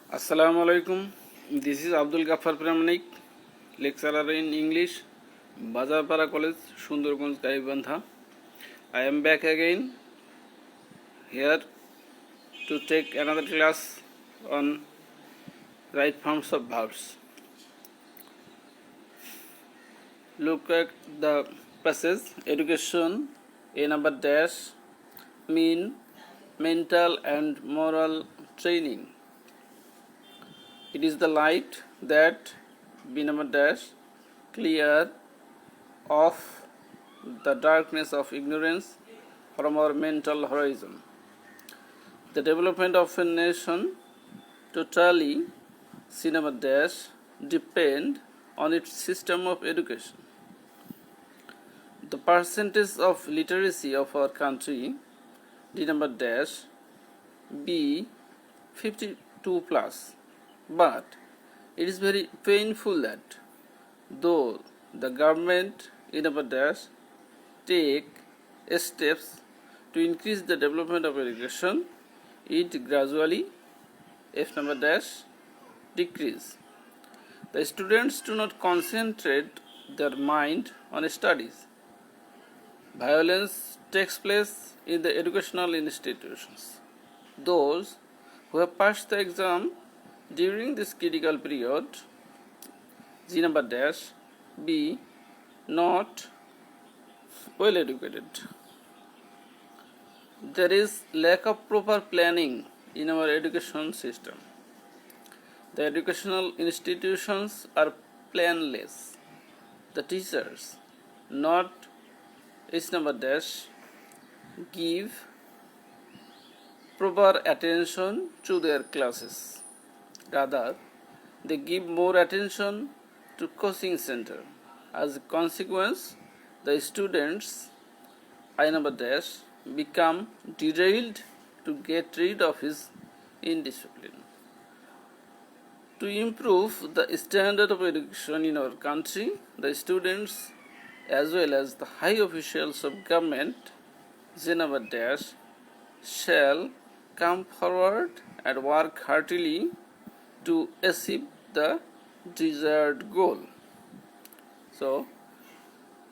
Assalamu alaikum. This is Abdul Ghaffar Pramanik, lecturer in English, Bazarpara College, Sundarganj, Gaibandha. I am back again here to take another class on right forms of verbs. Look at the passage. Education, A number dash, mean mental and moral training. It is the light that, B number dash, clear off the darkness of ignorance from our mental horizon. The development of a nation totally, C number dash, depend on its system of education. The percentage of literacy of our country, D number dash, B 52 plus. But it is very painful that though the government, in number dash, take steps to increase the development of education, it gradually, F number dash, decrease. The students do not concentrate their mind on studies. Violence takes place in the educational institutions. Those who have passed the exam during this critical period, G number dash, B, not well educated. There is lack of proper planning in our education system. The educational institutions are planless. The teachers, not H number dash, give proper attention to their classes. Rather, they give more attention to coaching center. As a consequence, the students, I number dash, become derailed to get rid of his indiscipline. To improve the standard of education in our country, the students as well as the high officials of government, J number dash, shall come forward and work heartily to achieve the desired goal. So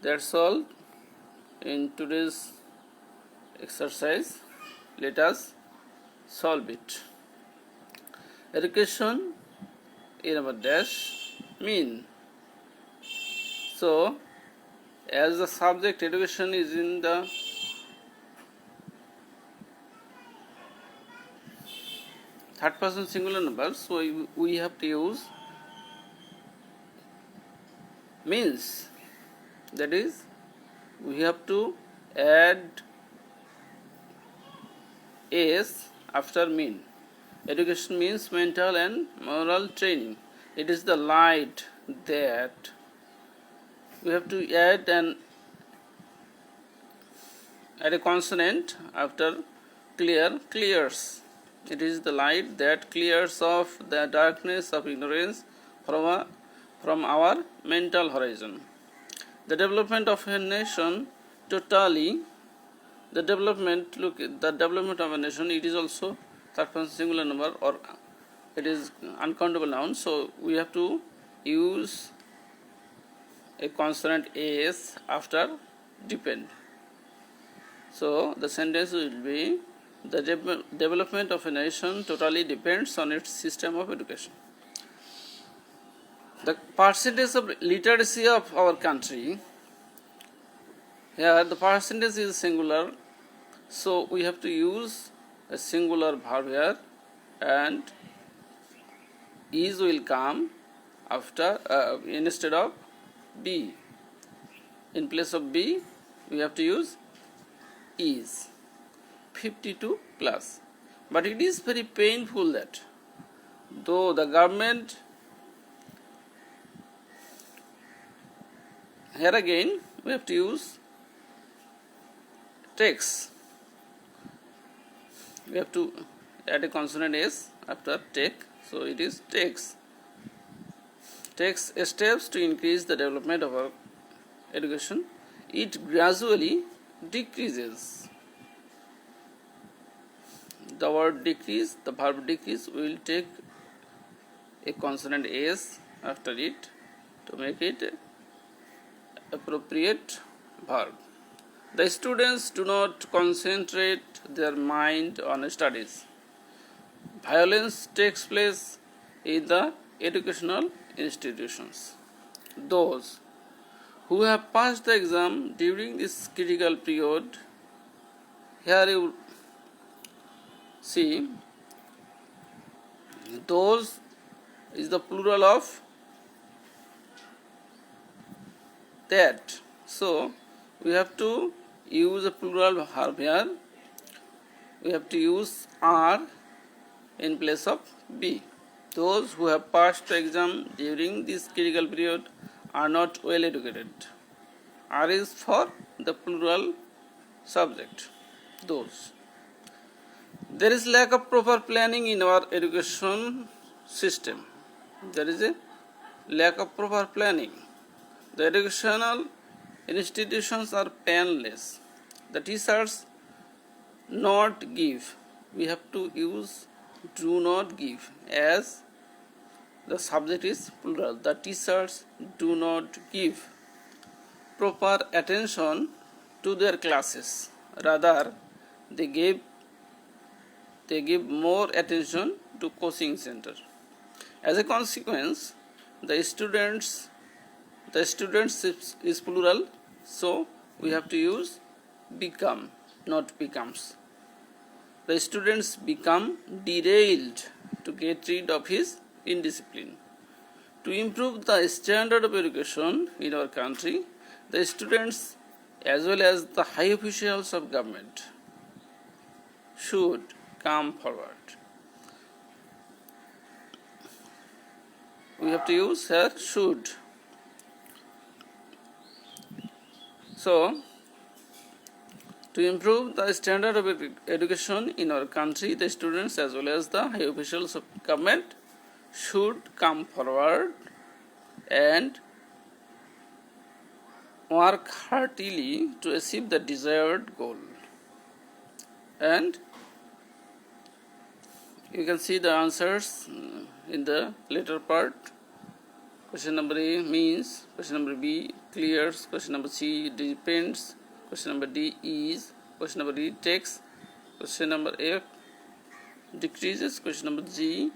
that's all in today's exercise. Let us solve it. Education, A number dash, mean. So as the subject education is in the third person singular number, so we have to use means. That is, we have to add s after mean. Education means mental and moral training. It is the light that we have to add a consonant after clears. It is the light that clears off the darkness of ignorance from our mental horizon. The development of a nation totally, the development of a nation, it is also third person singular number or it is uncountable noun, so we have to use a consonant s after depend. So the sentence will be, the development of a nation totally depends on its system of education. The percentage of literacy of our country, here the percentage is singular, so we have to use a singular verb here and is will come after instead of be. In place of be, we have to use is. 52 plus. But it is very painful that though the government, here again we have to use takes. We have to add a consonant s after take, so it is takes steps to increase the development of our education. It gradually decreases. The word decrease, the verb decrease will take a consonant s after it to make it appropriate verb. The students do not concentrate their mind on studies. Violence takes place in the educational institutions. Those who have passed the exam during this critical period, here you see, those is the plural of that. So we have to use a plural verb here. We have to use are in place of be. Those who have passed the exam during this critical period are not well educated. Are is for the plural subject. Those. There is lack of proper planning in our education system. There is a lack of proper planning. The educational institutions are planless. The teachers not give. We have to use do not give as the subject is plural. The teachers do not give proper attention to their classes. Rather, they give more attention to coaching center. As a consequence, the students is plural, so we have to use become, not becomes. The students become derailed to get rid of his indiscipline. To improve the standard of education in our country, the students as well as the high officials of government should come forward. We have to use here should. So, to improve the standard of education in our country, the students as well as the high officials of government should come forward and work heartily to achieve the desired goal. And you can see the answers in the later part. Question number A means, question number B clears, question number C depends, question number D is, question number D takes, question number F decreases, question number G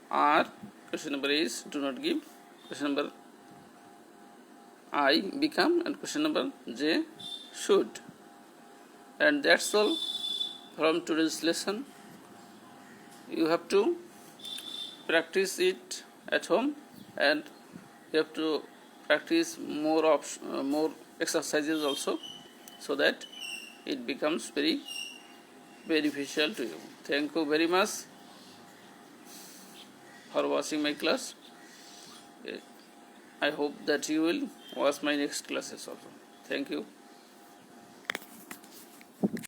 are, question number is do not give, question number I become, and question number J should. And that's all from today's lesson. You have to practice it at home, and you have to practice more exercises also, so that it becomes very beneficial to you. Thank you very much for watching my class. I hope that you will watch my next classes also. Thank you.